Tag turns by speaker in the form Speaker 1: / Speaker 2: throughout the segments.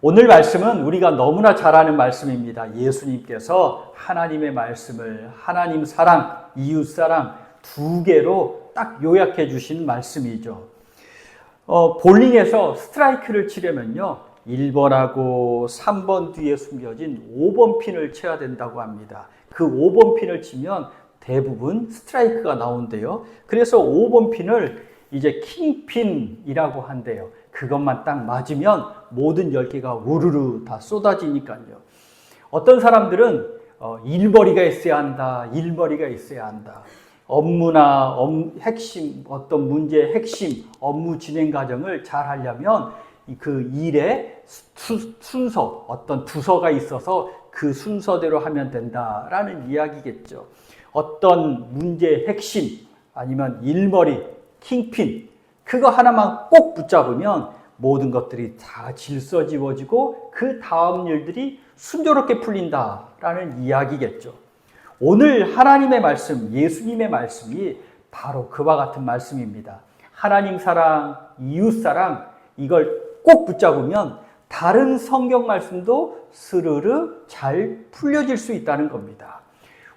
Speaker 1: 오늘 말씀은 우리가 너무나 잘 아는 말씀입니다. 예수님께서 하나님의 말씀을 하나님 사랑, 이웃 사랑 두 개로 딱 요약해 주신 말씀이죠. 볼링에서 스트라이크를 치려면요, 1번하고 3번 뒤에 숨겨진 5번 핀을 쳐야 된다고 합니다. 그 5번 핀을 치면 대부분 스트라이크가 나온대요. 그래서 5번 핀을 이제 킹핀이라고 한대요. 그것만 딱 맞으면 모든 10개가 우르르 다 쏟아지니까요. 어떤 사람들은 일머리가 있어야 한다, 일머리가 있어야 한다. 업무나 핵심, 어떤 문제의 핵심, 업무 진행 과정을 잘 하려면 그 일의 순서, 어떤 부서가 있어서 그 순서대로 하면 된다라는 이야기겠죠. 어떤 문제의 핵심, 아니면 일머리, 킹핀, 그거 하나만 꼭 붙잡으면 모든 것들이 다 질서지워지고 그 다음 일들이 순조롭게 풀린다라는 이야기겠죠. 오늘 하나님의 말씀, 예수님의 말씀이 바로 그와 같은 말씀입니다. 하나님 사랑, 이웃 사랑, 이걸 꼭 붙잡으면 다른 성경 말씀도 스르르 잘 풀려질 수 있다는 겁니다.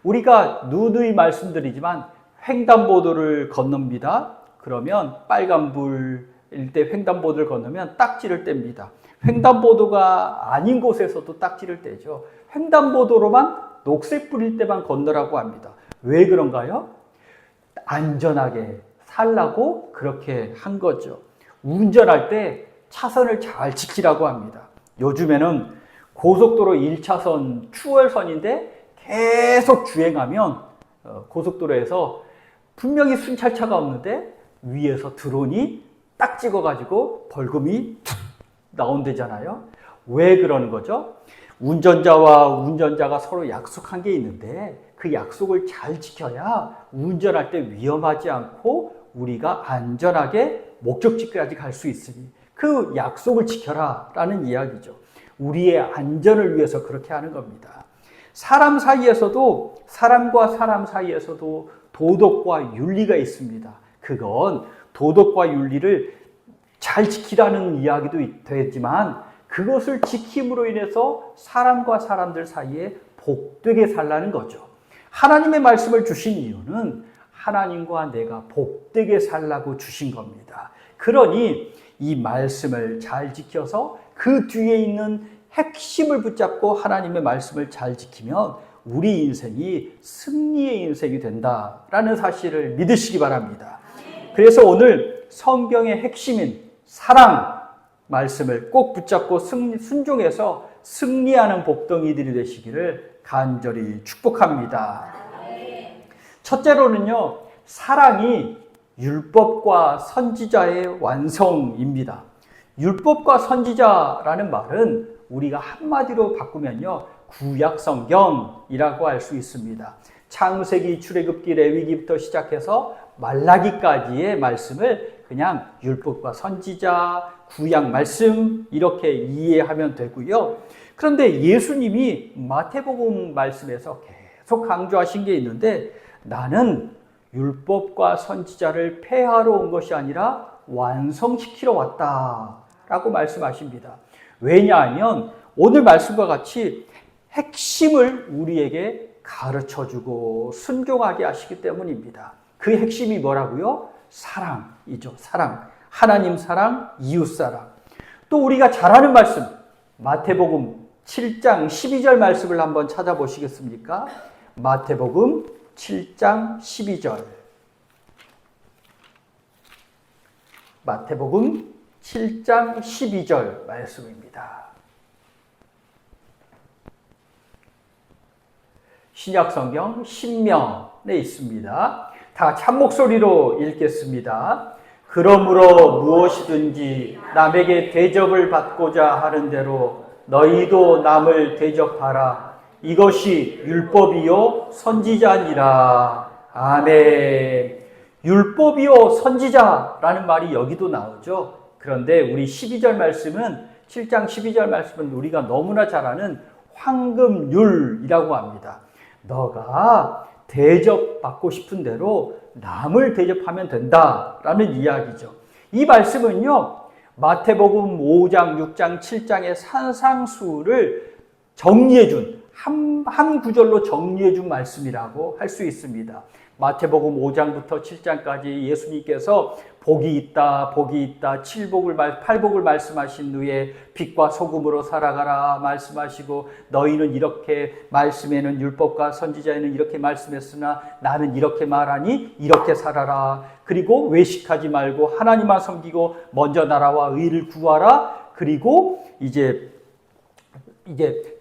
Speaker 1: 우리가 누누이 말씀드리지만 횡단보도를 건넙니다. 그러면 빨간불일 때 횡단보도를 건너면 딱지를 뗍니다. 횡단보도가 아닌 곳에서도 딱지를 떼죠. 횡단보도로만 녹색불일 때만 건너라고 합니다. 왜 그런가요? 안전하게 살라고 그렇게 한 거죠. 운전할 때 차선을 잘 지키라고 합니다. 요즘에는 고속도로 1차선 추월선인데 계속 주행하면 고속도로에서 분명히 순찰차가 없는데 위에서 드론이 딱 찍어가지고 벌금이 툭 나온대잖아요. 왜 그러는 거죠? 운전자와 운전자가 서로 약속한 게 있는데 그 약속을 잘 지켜야 운전할 때 위험하지 않고 우리가 안전하게 목적지까지 갈 수 있으니 그 약속을 지켜라 라는 이야기죠. 우리의 안전을 위해서 그렇게 하는 겁니다. 사람 사이에서도, 사람과 사람 사이에서도 도덕과 윤리가 있습니다. 그건 도덕과 윤리를 잘 지키라는 이야기도 되지만 그것을 지킴으로 인해서 사람과 사람들 사이에 복되게 살라는 거죠. 하나님의 말씀을 주신 이유는 하나님과 내가 복되게 살라고 주신 겁니다. 그러니 이 말씀을 잘 지켜서 그 뒤에 있는 핵심을 붙잡고 하나님의 말씀을 잘 지키면 우리 인생이 승리의 인생이 된다라는 사실을 믿으시기 바랍니다. 그래서 오늘 성경의 핵심인 사랑 말씀을 꼭 붙잡고 순종해서 승리하는 복덩이들이 되시기를 간절히 축복합니다. 첫째로는요, 사랑이 율법과 선지자의 완성입니다. 율법과 선지자라는 말은 우리가 한마디로 바꾸면요, 구약 성경이라고 할 수 있습니다. 창세기, 출애굽기, 레위기부터 시작해서 말라기까지의 말씀을 그냥 율법과 선지자, 구약 말씀 이렇게 이해하면 되고요. 그런데 예수님이 마태복음 말씀에서 계속 강조하신 게 있는데 나는 율법과 선지자를 폐하러 온 것이 아니라 완성시키러 왔다라고 말씀하십니다. 왜냐하면 오늘 말씀과 같이 핵심을 우리에게 가르쳐주고 순종하게 하시기 때문입니다. 그 핵심이 뭐라고요? 사랑이죠. 사랑. 하나님 사랑, 이웃 사랑. 또 우리가 잘 아는 말씀, 마태복음 7장 12절 말씀을 한번 찾아보시겠습니까? 마태복음 7장 12절. 마태복음 7장 12절 말씀입니다. 신약성경 신명에 있습니다. 다 같이 한 목소리로 읽겠습니다. 그러므로 무엇이든지 남에게 대접을 받고자 하는 대로 너희도 남을 대접하라. 이것이 율법이요 선지자니라. 아멘. 율법이요 선지자라는 말이 여기도 나오죠. 그런데 우리 12절 말씀은 7장 12절 말씀은 우리가 너무나 잘 아는 황금률이라고 합니다. 너가 대접받고 싶은 대로 남을 대접하면 된다라는 이야기죠. 이 말씀은요, 마태복음 5장, 6장, 7장의 산상수를 정리해준 한 구절로 정리해준 말씀이라고 할 수 있습니다. 마태복음 5장부터 7장까지 예수님께서 복이 있다, 복이 있다, 팔복을 말씀하신 후에 빛과 소금으로 살아가라 말씀하시고 너희는 이렇게 말씀에는 율법과 선지자에는 이렇게 말씀했으나 나는 이렇게 말하니 이렇게 살아라. 그리고 외식하지 말고 하나님만 섬기고 먼저 나라와 의를 구하라. 그리고 이제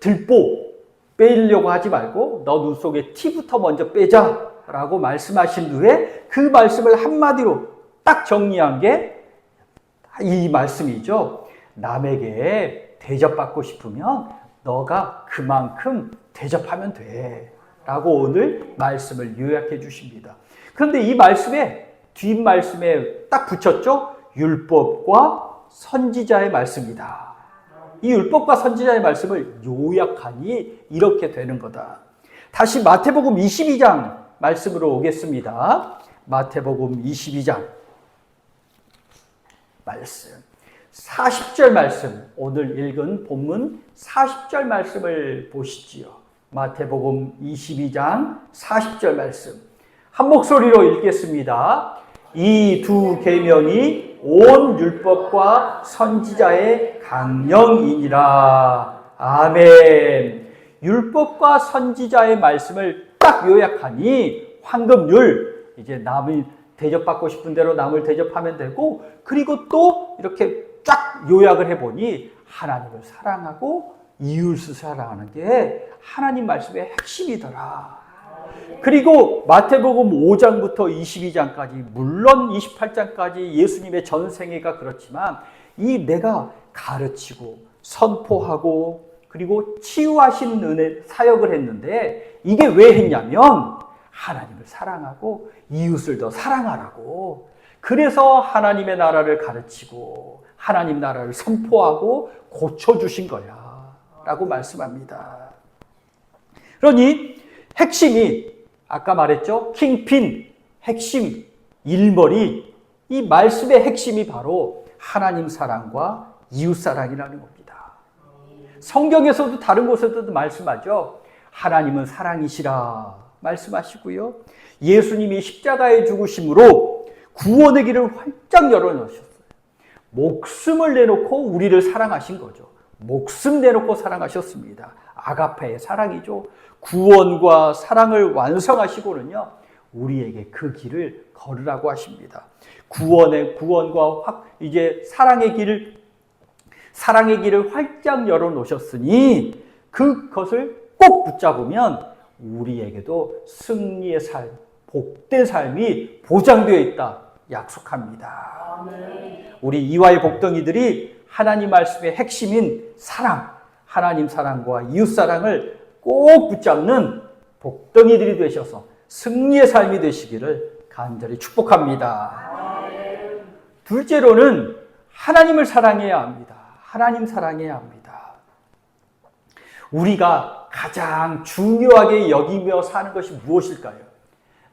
Speaker 1: 들보 빼려고 하지 말고 너 눈 속에 티부터 먼저 빼자 라고 말씀하신 후에 그 말씀을 한마디로 딱 정리한 게 이 말씀이죠. 남에게 대접받고 싶으면 너가 그만큼 대접하면 돼 라고 오늘 말씀을 요약해 주십니다. 그런데 이 말씀에 뒷말씀에 딱 붙였죠. 율법과 선지자의 말씀이다. 이 율법과 선지자의 말씀을 요약하니 이렇게 되는 거다. 다시 마태복음 22장 말씀으로 오겠습니다. 마태복음 22장 말씀 40절 말씀, 오늘 읽은 본문 40절 말씀을 보시지요. 마태복음 22장 40절 말씀 한 목소리로 읽겠습니다. 이 두 계명이 온 율법과 선지자의 강령이니라. 아멘. 율법과 선지자의 말씀을 딱 요약하니 황금률, 이제 남을 대접받고 싶은 대로 남을 대접하면 되고, 그리고 또 이렇게 쫙 요약을 해보니 하나님을 사랑하고 이웃을 사랑하는 게 하나님 말씀의 핵심이더라. 그리고 마태복음 5장부터 22장까지, 물론 28장까지 예수님의 전생애가 그렇지만 이 내가 가르치고 선포하고 그리고 치유하신 은혜 사역을 했는데 이게 왜 했냐면 하나님을 사랑하고 이웃을 더 사랑하라고. 그래서 하나님의 나라를 가르치고 하나님 나라를 선포하고 고쳐주신 거야 라고 말씀합니다. 그러니 핵심이 아까 말했죠. 킹핀, 핵심, 일머리, 이 말씀의 핵심이 바로 하나님 사랑과 이웃 사랑이라는 겁니다. 성경에서도 다른 곳에서도 말씀하죠. 하나님은 사랑이시라 말씀하시고요. 예수님이 십자가에 죽으심으로 구원의 길을 활짝 열어놓으셨어요. 목숨을 내놓고 우리를 사랑하신 거죠. 목숨 내놓고 사랑하셨습니다. 아가페의 사랑이죠. 구원과 사랑을 완성하시고는요, 우리에게 그 길을 걸으라고 하십니다. 구원과 이제 사랑의 길을 활짝 열어놓으셨으니 그것을 꼭 붙잡으면 우리에게도 승리의 삶, 복된 삶이 보장되어 있다 약속합니다. 우리 이화의 복덩이들이 하나님 말씀의 핵심인 사랑, 하나님 사랑과 이웃 사랑을 꼭 붙잡는 복덩이들이 되셔서 승리의 삶이 되시기를 간절히 축복합니다. 둘째로는 하나님을 사랑해야 합니다. 하나님 사랑해야 합니다. 우리가 가장 중요하게 여기며 사는 것이 무엇일까요?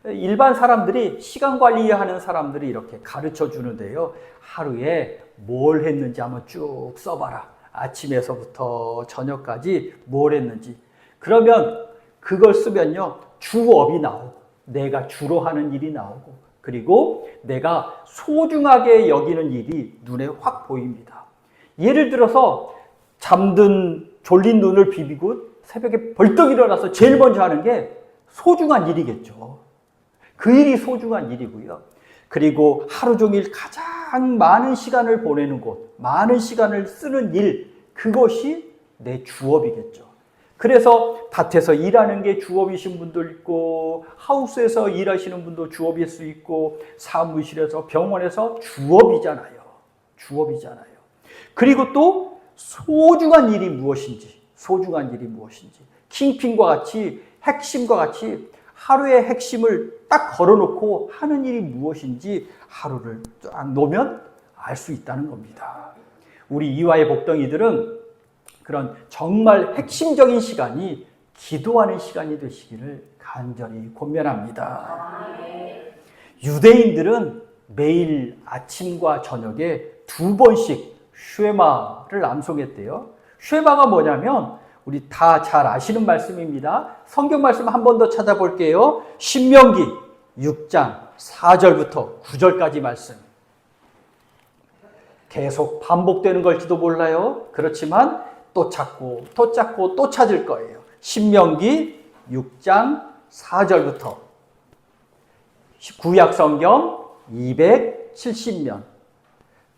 Speaker 1: 일반 사람들이, 시간 관리하는 사람들이 이렇게 가르쳐 주는데요. 하루에 뭘 했는지 한번 쭉 써봐라. 아침에서부터 저녁까지 뭘 했는지. 그러면 그걸 쓰면요, 주업이 나오고 내가 주로 하는 일이 나오고 그리고 내가 소중하게 여기는 일이 눈에 확 보입니다. 예를 들어서 졸린 눈을 비비고 새벽에 벌떡 일어나서 제일 먼저 하는 게 소중한 일이겠죠. 그 일이 소중한 일이고요. 그리고 하루 종일 가장 많은 시간을 보내는 곳, 많은 시간을 쓰는 일, 그것이 내 주업이겠죠. 그래서 밭에서 일하는 게 주업이신 분도 있고, 하우스에서 일하시는 분도 주업일 수 있고, 사무실에서, 병원에서 주업이잖아요. 주업이잖아요. 그리고 또 소중한 일이 무엇인지, 킹핀과 같이, 핵심과 같이 하루의 핵심을 딱 걸어놓고 하는 일이 무엇인지 하루를 딱 놓으면 알 수 있다는 겁니다. 우리 이화의 복덩이들은 그런 정말 핵심적인 시간이 기도하는 시간이 되시기를 간절히 권면합니다. 유대인들은 매일 아침과 저녁에 2번씩 쉐마를 암송했대요. 쉐마가 뭐냐면 우리 다 잘 아시는 말씀입니다. 성경 말씀 한 번 더 찾아볼게요. 신명기 6장 4절부터 9절까지 말씀. 계속 반복되는 걸지도 몰라요. 그렇지만 또 찾고 또 찾고 또 찾을 거예요. 신명기 6장 4절부터 구약 성경 270년,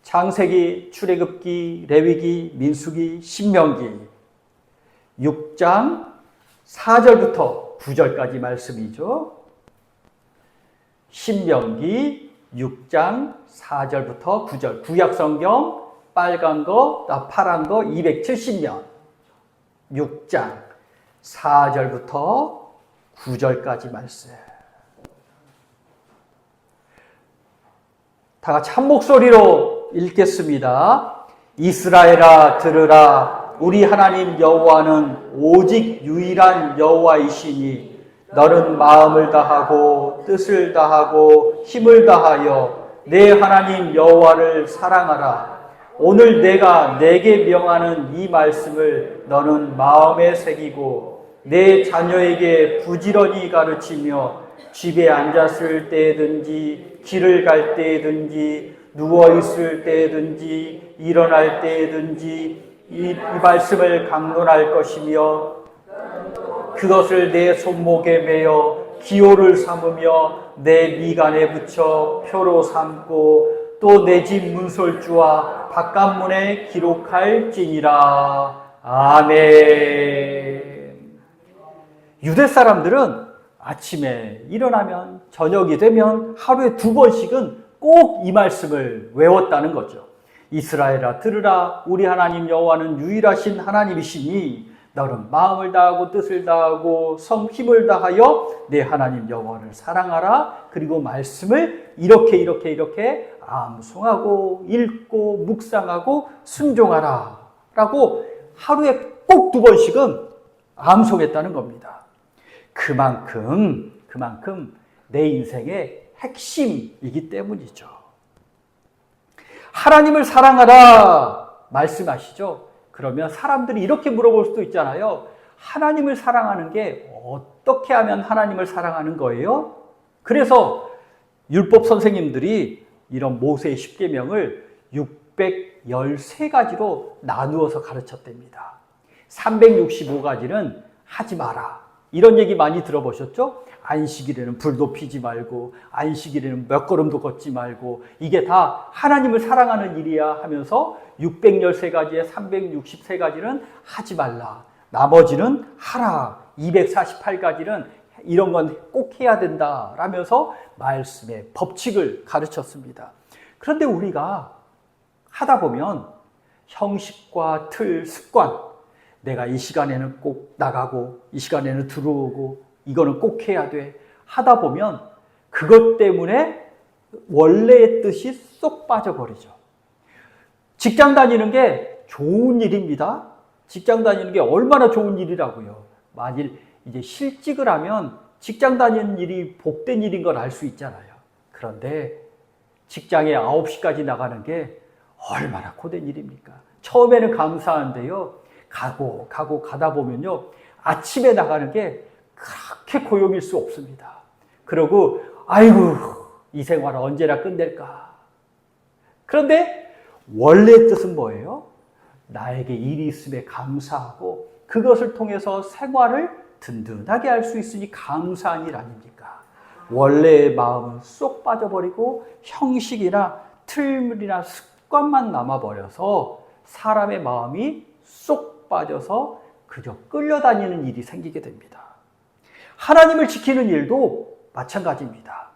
Speaker 1: 창세기, 출애굽기, 레위기, 민수기, 신명기 6장 4절부터 9절까지 말씀이죠. 신명기 6장 4절부터 9절, 구약 성경 빨간 거, 파란 거 270년 6장 4절부터 9절까지 말씀. 다 같이 한 목소리로 읽겠습니다. 이스라엘아 들으라. 우리 하나님 여호와는 오직 유일한 여호와이시니 너는 마음을 다하고 뜻을 다하고 힘을 다하여 내 하나님 여호와를 사랑하라. 오늘 내가 내게 명하는 이 말씀을 너는 마음에 새기고 내 자녀에게 부지런히 가르치며 집에 앉았을 때든지 길을 갈 때든지 누워있을 때든지 일어날 때든지 이 말씀을 강론할 것이며 그것을 내 손목에 매어 기호를 삼으며 내 미간에 붙여 표로 삼고 또 내 집 문설주와 바깥문에 기록할지니라. 아멘. 유대 사람들은 아침에 일어나면 저녁이 되면 하루에 2번씩은 꼭 이 말씀을 외웠다는 거죠. 이스라엘아 들으라. 우리 하나님 여호와는 유일하신 하나님이시니 너는 마음을 다하고 뜻을 다하고 힘을 다하여 내 하나님 여호와를 사랑하라. 그리고 말씀을 이렇게 암송하고 읽고 묵상하고 순종하라 라고 하루에 꼭 2번씩은 암송했다는 겁니다. 그만큼 내 인생의 핵심이기 때문이죠. 하나님을 사랑하라 말씀하시죠. 그러면 사람들이 이렇게 물어볼 수도 있잖아요. 하나님을 사랑하는 게 어떻게 하면 하나님을 사랑하는 거예요? 그래서 율법 선생님들이 이런 모세의 10계명을 613가지로 나누어서 가르쳤답니다. 365가지는 하지 마라. 이런 얘기 많이 들어보셨죠? 안식일에는 불도 피지 말고 안식일에는 몇 걸음도 걷지 말고 이게 다 하나님을 사랑하는 일이야 하면서 613가지에 363가지는 하지 말라. 나머지는 하라. 248가지는 이런 건 꼭 해야 된다 라면서 말씀의 법칙을 가르쳤습니다. 그런데 우리가 하다 보면 형식과 틀, 습관, 내가 이 시간에는 꼭 나가고 이 시간에는 들어오고 이거는 꼭 해야 돼 하다 보면 그것 때문에 원래의 뜻이 쏙 빠져버리죠. 직장 다니는 게 좋은 일입니다. 직장 다니는 게 얼마나 좋은 일이라고요. 만일 이제 실직을 하면 직장 다니는 일이 복된 일인 걸 알 수 있잖아요. 그런데 직장에 9시까지 나가는 게 얼마나 고된 일입니까? 처음에는 감사한데요. 가다 보면요. 아침에 나가는 게 그렇게 고용일 수 없습니다. 그러고 아이고 이 생활을 언제나 끝낼까. 그런데 원래의 뜻은 뭐예요? 나에게 일이 있음에 감사하고 그것을 통해서 생활을 든든하게 할 수 있으니 감사한 일 아닙니까? 원래의 마음은 쏙 빠져버리고 형식이나 틀이나 습관만 남아버려서 사람의 마음이 쏙 빠져서 그저 끌려다니는 일이 생기게 됩니다. 하나님을 지키는 일도 마찬가지입니다.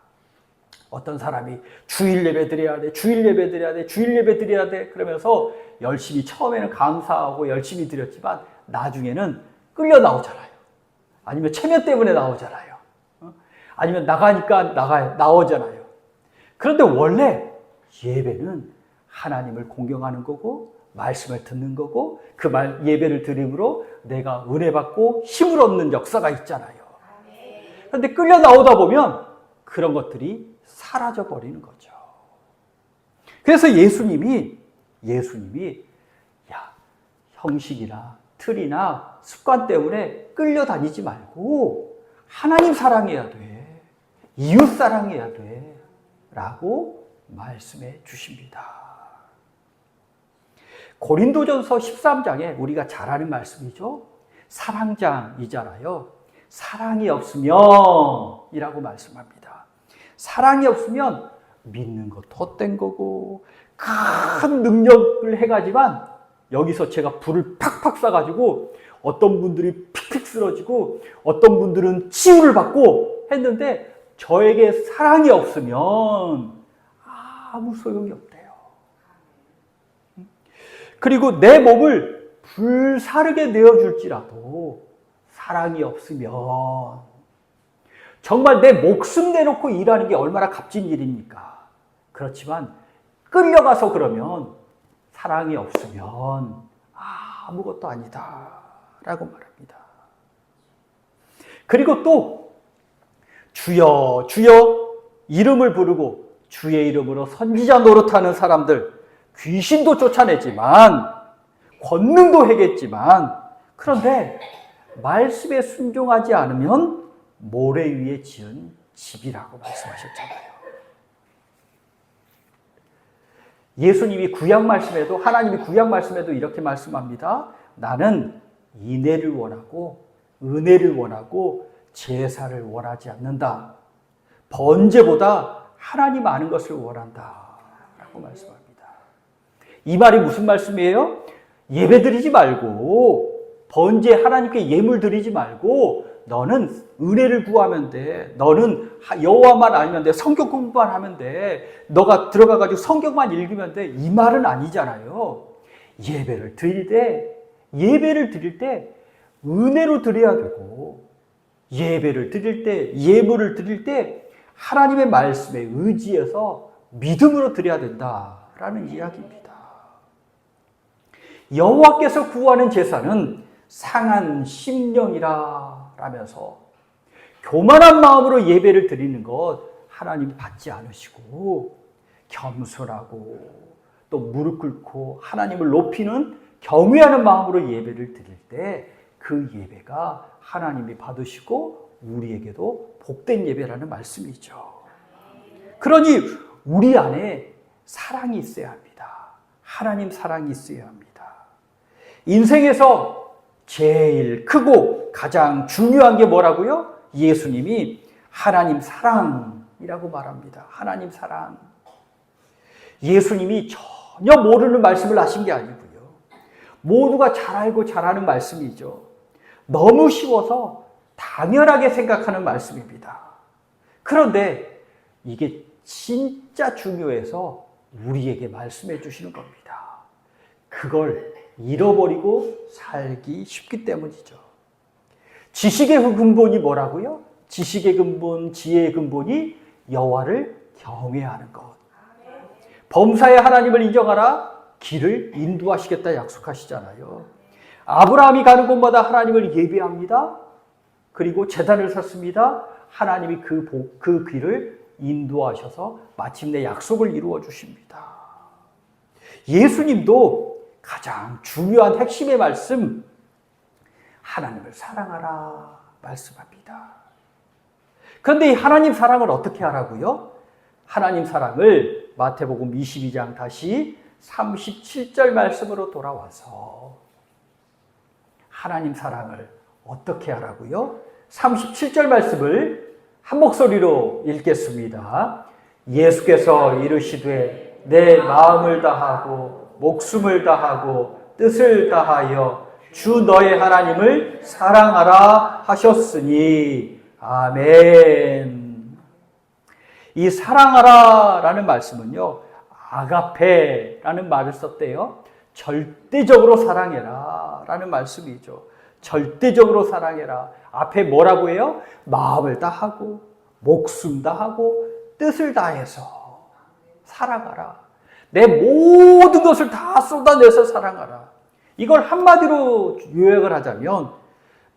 Speaker 1: 어떤 사람이 주일 예배 드려야 돼, 주일 예배 드려야 돼, 주일 예배 드려야 돼 그러면서 열심히 처음에는 감사하고 열심히 드렸지만 나중에는 끌려 나오잖아요. 아니면 체면 때문에 나오잖아요. 아니면 나가니까 나오잖아요. 그런데 원래 예배는 하나님을 공경하는 거고 말씀을 듣는 거고 그 예배를 드림으로 내가 은혜 받고 힘을 얻는 역사가 있잖아요. 그런데 끌려 나오다 보면 그런 것들이 사라져 버리는 거죠. 그래서 예수님이 예수님이 야, 형식이나 틀이나 습관 때문에 끌려다니지 말고 하나님 사랑해야 돼. 이웃 사랑해야 돼. 라고 말씀해 주십니다. 고린도전서 13장에 우리가 잘 아는 말씀이죠. 사랑장이잖아요. 사랑이 없으면 이라고 말씀합니다. 사랑이 없으면 믿는 것도 헛된 거고 큰 능력을 해가지만 여기서 제가 불을 팍팍 쏴가지고 어떤 분들이 픽픽 쓰러지고 어떤 분들은 치유를 받고 했는데 저에게 사랑이 없으면 아무 소용이 없대요. 그리고 내 몸을 불사르게 내어줄지라도 사랑이 없으면 정말 내 목숨 내놓고 일하는 게 얼마나 값진 일입니까? 그렇지만 끌려가서 그러면 사랑이 없으면 아무것도 아니다 라고 말합니다. 그리고 또 주여 주여 이름을 부르고 주의 이름으로 선지자 노릇하는 사람들 귀신도 쫓아내지만 권능도 해겠지만 그런데 말씀에 순종하지 않으면 모래 위에 지은 집이라고 말씀하셨잖아요. 예수님이 구약 말씀에도 하나님이 구약 말씀에도 이렇게 말씀합니다. 나는 인애를 원하고 은혜를 원하고 제사를 원하지 않는다. 번제보다 하나님 아는 것을 원한다. 라고 말씀합니다. 이 말이 무슨 말씀이에요? 예배 드리지 말고 번제 하나님께 예물 드리지 말고 너는 은혜를 구하면 돼. 너는 여호와만 알면 돼. 성경 공부만 하면 돼. 너가 들어가가지고 성경만 읽으면 돼. 이 말은 아니잖아요. 예배를 드릴 때 은혜로 드려야 되고 예배를 드릴 때 예물을 드릴 때 하나님의 말씀에 의지해서 믿음으로 드려야 된다라는 이야기입니다. 여호와께서 구하는 제사는 상한 심령이라 라면서 교만한 마음으로 예배를 드리는 것 하나님 받지 않으시고 겸손하고 또 무릎 꿇고 하나님을 높이는 경외하는 마음으로 예배를 드릴 때 그 예배가 하나님이 받으시고 우리에게도 복된 예배라는 말씀이죠. 그러니 우리 안에 사랑이 있어야 합니다. 하나님 사랑이 있어야 합니다. 인생에서 제일 크고 가장 중요한 게 뭐라고요? 예수님이 하나님 사랑이라고 말합니다. 하나님 사랑. 예수님이 전혀 모르는 말씀을 하신 게 아니고요. 모두가 잘 알고 잘 아는 말씀이죠. 너무 쉬워서 당연하게 생각하는 말씀입니다. 그런데 이게 진짜 중요해서 우리에게 말씀해 주시는 겁니다. 그걸 잃어버리고 살기 쉽기 때문이죠. 지식의 근본이 뭐라고요? 지식의 근본, 지혜의 근본이 여호와를 경외하는 것. 범사의 하나님을 인정하라. 길을 인도하시겠다 약속하시잖아요. 아브라함이 가는 곳마다 하나님을 예배합니다. 그리고 제단을 섰습니다. 하나님이 그 길을 인도하셔서 마침내 약속을 이루어 주십니다. 예수님도 가장 중요한 핵심의 말씀, 하나님을 사랑하라 말씀합니다. 그런데 이 하나님 사랑을 어떻게 하라고요? 하나님 사랑을 마태복음 22장 다시 37절 말씀으로 돌아와서 하나님 사랑을 어떻게 하라고요? 37절 말씀을 한 목소리로 읽겠습니다. 예수께서 이르시되 내 마음을 다하고 목숨을 다하고 뜻을 다하여 주 너의 하나님을 사랑하라 하셨으니 아멘. 이 사랑하라라는 말씀은요. 아가페라는 말을 썼대요. 절대적으로 사랑해라 라는 말씀이죠. 절대적으로 사랑해라. 앞에 뭐라고 해요? 마음을 다하고 목숨 다하고 뜻을 다해서 사랑하라. 내 모든 것을 다 쏟아내서 사랑하라. 이걸 한마디로 요약을 하자면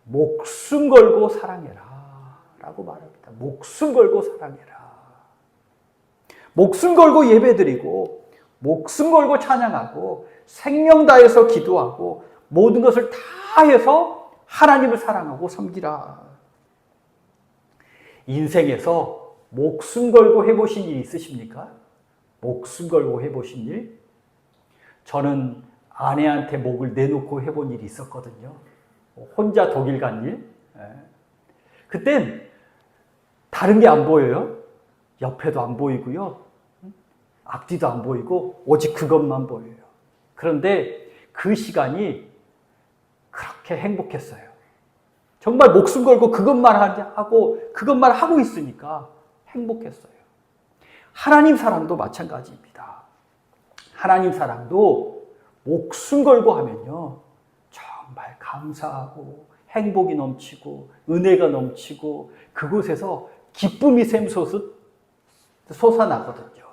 Speaker 1: 목숨 걸고 사랑해라 라고 말합니다. 목숨 걸고 사랑해라. 목숨 걸고 예배드리고 목숨 걸고 찬양하고 생명 다해서 기도하고 모든 것을 다 해서 하나님을 사랑하고 섬기라. 인생에서 목숨 걸고 해보신 일 있으십니까? 목숨 걸고 해보신 일? 저는 아내한테 목을 내놓고 해본 일이 있었거든요. 혼자 독일 간 일. 그땐 다른 게 안 보여요. 옆에도 안 보이고요. 앞뒤도 안 보이고 오직 그것만 보여요. 그런데 그 시간이 그렇게 행복했어요. 정말 목숨 걸고 그것만 하고 있으니까 행복했어요. 하나님 사랑도 마찬가지입니다. 하나님 사랑도 목숨 걸고 하면요, 정말 감사하고 행복이 넘치고 은혜가 넘치고 그곳에서 기쁨이 솟아나거든요.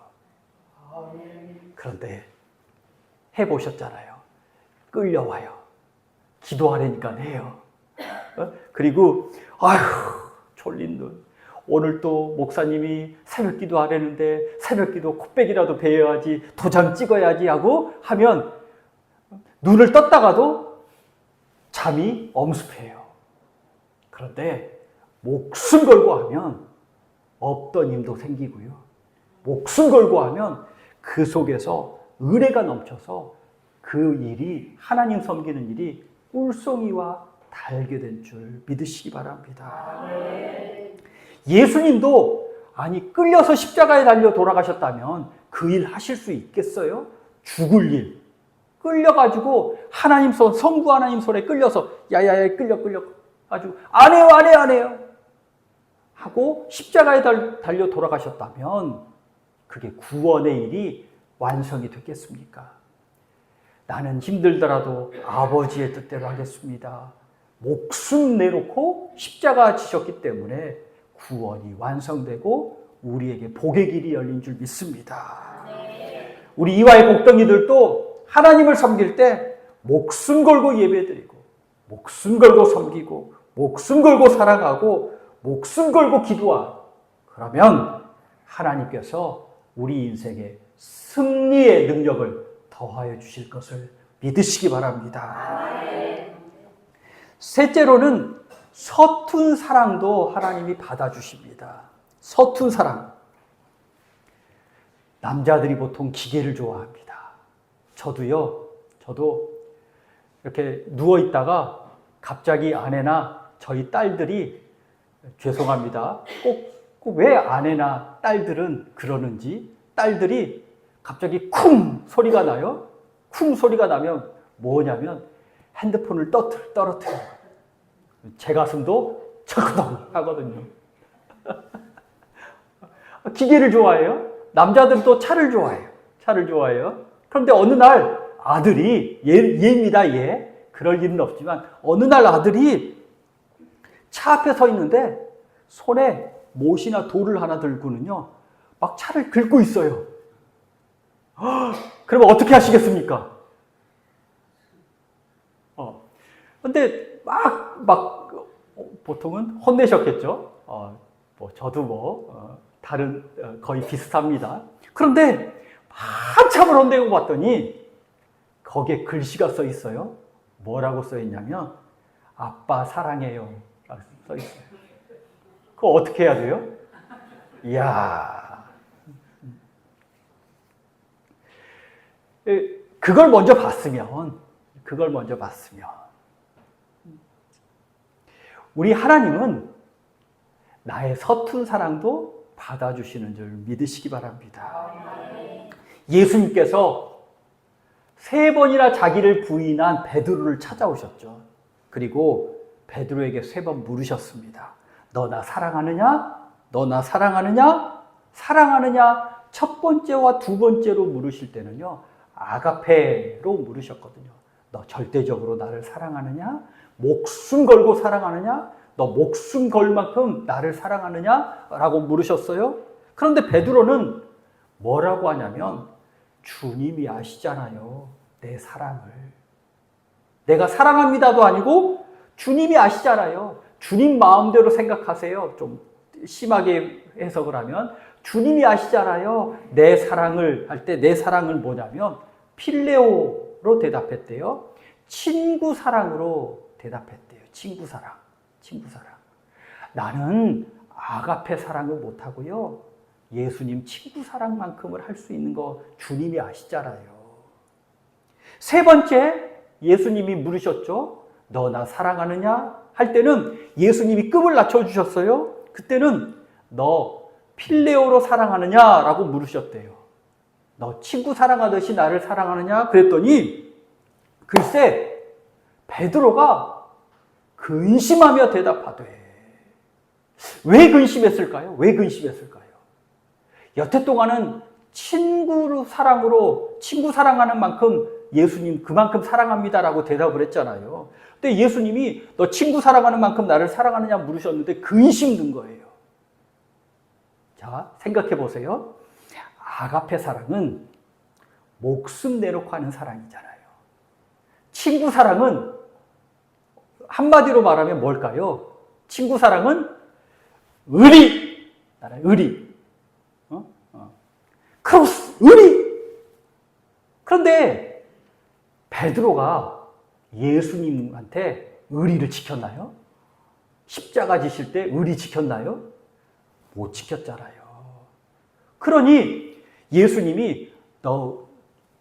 Speaker 1: 그런데 해보셨잖아요. 끌려와요. 기도하려니까 해요. 그리고 아휴 졸린 눈. 오늘 또 목사님이 새벽 기도 하려는데 새벽 기도 코빼기라도 베어야지, 도장 찍어야지 하고 하면 눈을 떴다가도 잠이 엄습해요. 그런데 목숨 걸고 하면 없던 힘도 생기고요. 목숨 걸고 하면 그 속에서 은혜가 넘쳐서 그 일이, 하나님 섬기는 일이 꿀송이와 달게 된 줄 믿으시기 바랍니다. 예수님도 아니 끌려서 십자가에 달려 돌아가셨다면 그 일 하실 수 있겠어요? 죽을 일. 끌려가지고 하나님 손, 성부 하나님 손에 끌려서 야야야 끌려 가지고 안 해요 하고 십자가에 달려 돌아가셨다면 그게 구원의 일이 완성이 됐겠습니까? 나는 힘들더라도 아버지의 뜻대로 하겠습니다. 목숨 내놓고 십자가 지셨기 때문에 구원이 완성되고 우리에게 복의 길이 열린 줄 믿습니다. 우리 이화의 복덩이들도 하나님을 섬길 때 목숨 걸고 예배드리고 목숨 걸고 섬기고 목숨 걸고 사랑하고 목숨 걸고 기도하고 그러면 하나님께서 우리 인생에 승리의 능력을 더하여 주실 것을 믿으시기 바랍니다. 셋째로는 서툰 사랑도 하나님이 받아주십니다. 서툰 사랑. 남자들이 보통 기계를 좋아합니다. 저도 이렇게 누워있다가 갑자기 아내나 저희 딸들이 죄송합니다. 꼭 왜 아내나 딸들은 그러는지 딸들이 갑자기 쿵 소리가 나요. 쿵 소리가 나면 뭐냐면 핸드폰을 떨어뜨려요. 제 가슴도 철커덩 하거든요. 기계를 좋아해요. 남자들도 차를 좋아해요. 그런데 어느 날 아들이 얘입니다. 얘. 그럴 일은 없지만 어느 날 아들이 차 앞에 서 있는데 손에 못이나 돌을 하나 들고는요 막 차를 긁고 있어요. 그러면 어떻게 하시겠습니까? 근데 보통은 혼내셨겠죠. 저도 다른 거의 비슷합니다. 그런데 한참을 혼내고 봤더니 거기에 글씨가 써 있어요. 뭐라고 써 있냐면 아빠 사랑해요 라고 써 있어요. 그거 어떻게 해야 돼요? 이야. 그걸 먼저 봤으면 우리 하나님은 나의 서툰 사랑도 받아주시는 줄 믿으시기 바랍니다. 예수님께서 3번이나 자기를 부인한 베드로를 찾아오셨죠. 그리고 베드로에게 3번 물으셨습니다. 너 나 사랑하느냐? 너 나 사랑하느냐? 사랑하느냐? 첫 번째와 두 번째로 물으실 때는요, 아가페로 물으셨거든요. 너 절대적으로 나를 사랑하느냐? 목숨 걸고 사랑하느냐? 너 목숨 걸 만큼 나를 사랑하느냐? 라고 물으셨어요. 그런데 베드로는 뭐라고 하냐면 주님이 아시잖아요. 내 사랑을. 내가 사랑합니다도 아니고 주님이 아시잖아요. 주님 마음대로 생각하세요. 좀 심하게 해석을 하면 주님이 아시잖아요. 내 사랑을 할 때 내 사랑은 뭐냐면 필레오로 대답했대요. 친구 사랑으로 대답했대요. 친구 사랑. 나는 아가페 사랑을 못하고요. 예수님 친구 사랑만큼을 할 수 있는 거 주님이 아시잖아요. 세 번째, 예수님이 물으셨죠. 너 나 사랑하느냐? 할 때는 예수님이 급을 낮춰주셨어요. 그때는 너 필레오로 사랑하느냐라고 물으셨대요. 너 친구 사랑하듯이 나를 사랑하느냐? 그랬더니 글쎄 베드로가 근심하며 대답하되. 왜 근심했을까요? 여태 동안은 친구 사랑하는 만큼 예수님 그만큼 사랑합니다라고 대답을 했잖아요. 근데 예수님이 너 친구 사랑하는 만큼 나를 사랑하느냐 물으셨는데 근심 든 거예요. 자, 생각해 보세요. 아가페 사랑은 목숨 내놓고 하는 사랑이잖아요. 친구 사랑은 한마디로 말하면 뭘까요? 친구 사랑은 의리! 크로스! 의리! 그런데 베드로가 예수님한테 의리를 지켰나요? 십자가 지실 때 의리 지켰나요? 못 지켰잖아요. 그러니 예수님이 너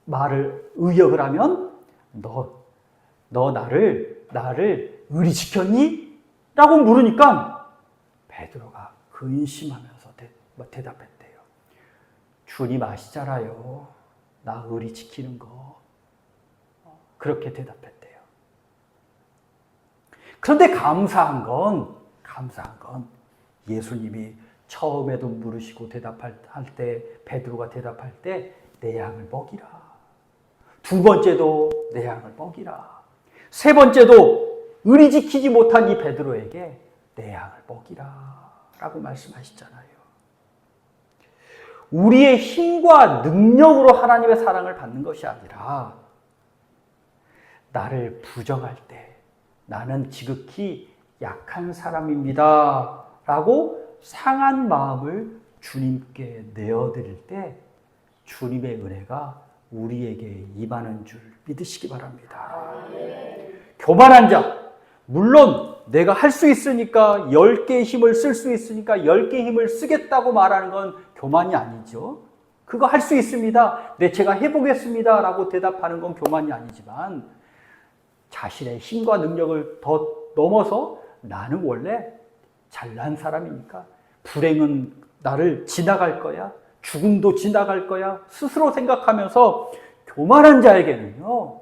Speaker 1: 말을 의역을 하면 너 나를 의리 지켰니? 라고 물으니까 베드로가 근심하면서 대답했대요. 주님 아시잖아요. 나 의리 지키는 거. 그렇게 대답했대요. 그런데 감사한 건 예수님이 처음에도 물으시고 대답할 때 베드로가 대답할 때 내 양을 먹이라. 두 번째도 내 양을 먹이라. 세 번째도 의리 지키지 못한 이 베드로에게 내 양을 먹이라 라고 말씀하시잖아요. 우리의 힘과 능력으로 하나님의 사랑을 받는 것이 아니라 나를 부정할 때 나는 지극히 약한 사람입니다 라고 상한 마음을 주님께 내어드릴 때 주님의 은혜가 우리에게 임하는 줄 믿으시기 바랍니다. 교만한 자, 물론 내가 할 수 있으니까 10개의 힘을 쓸 수 있으니까 10개의 힘을 쓰겠다고 말하는 건 교만이 아니죠. 그거 할 수 있습니다. 제가 해보겠습니다 라고 대답하는 건 교만이 아니지만 자신의 힘과 능력을 더 넘어서 나는 원래 잘난 사람이니까 불행은 나를 지나갈 거야. 죽음도 지나갈 거야. 스스로 생각하면서 교만한 자에게는요.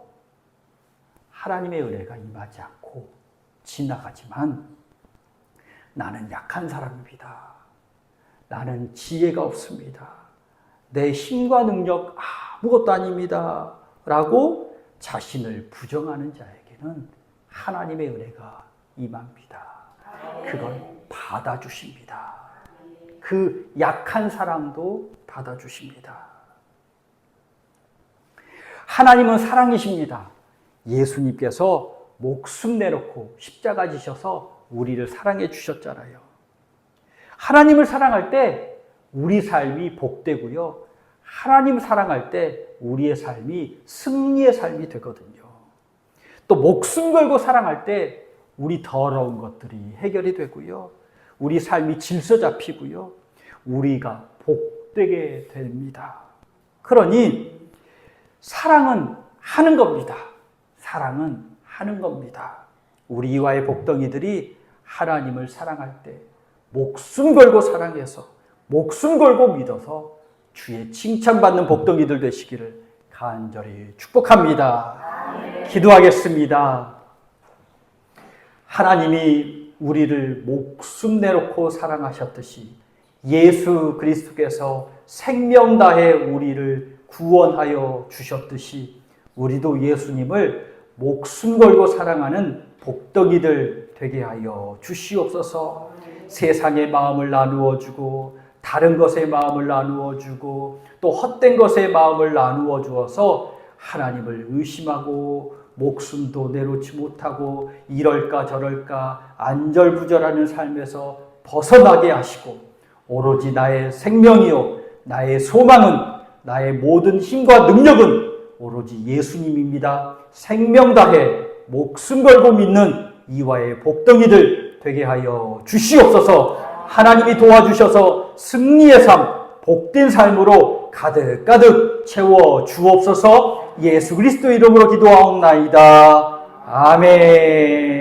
Speaker 1: 하나님의 은혜가 임하지 않고 지나가지만 나는 약한 사람입니다. 나는 지혜가 없습니다. 내 힘과 능력 아무것도 아닙니다. 라고 자신을 부정하는 자에게는 하나님의 은혜가 임합니다. 그걸 받아주십니다. 그 약한 사람도 받아주십니다. 하나님은 사랑이십니다. 예수님께서 목숨 내놓고 십자가 지셔서 우리를 사랑해 주셨잖아요. 하나님을 사랑할 때 우리 삶이 복되고요. 하나님 사랑할 때 우리의 삶이 승리의 삶이 되거든요. 또 목숨 걸고 사랑할 때 우리 더러운 것들이 해결이 되고요. 우리 삶이 질서 잡히고요. 우리가 복되게 됩니다. 그러니 사랑은 하는 겁니다. 우리와의 복덩이들이 하나님을 사랑할 때 목숨 걸고 사랑해서 목숨 걸고 믿어서 주의 칭찬받는 복덩이들 되시기를 간절히 축복합니다. 기도하겠습니다. 하나님이 우리를 목숨 내놓고 사랑하셨듯이 예수 그리스도께서 생명 다해 우리를 구원하여 주셨듯이 우리도 예수님을 목숨 걸고 사랑하는 복덩이들 되게 하여 주시옵소서. 세상의 마음을 나누어 주고 다른 것의 마음을 나누어 주고 또 헛된 것의 마음을 나누어 주어서 하나님을 의심하고 목숨도 내놓지 못하고 이럴까 저럴까 안절부절하는 삶에서 벗어나게 하시고 오로지 나의 생명이요 나의 소망은 나의 모든 힘과 능력은 오로지 예수님입니다. 생명 다해 목숨 걸고 믿는 이와의 복덩이들 되게 하여 주시옵소서. 하나님이 도와주셔서 승리의 삶, 복된 삶으로 가득가득 채워 주옵소서. 예수 그리스도 이름으로 기도하옵나이다. 아멘.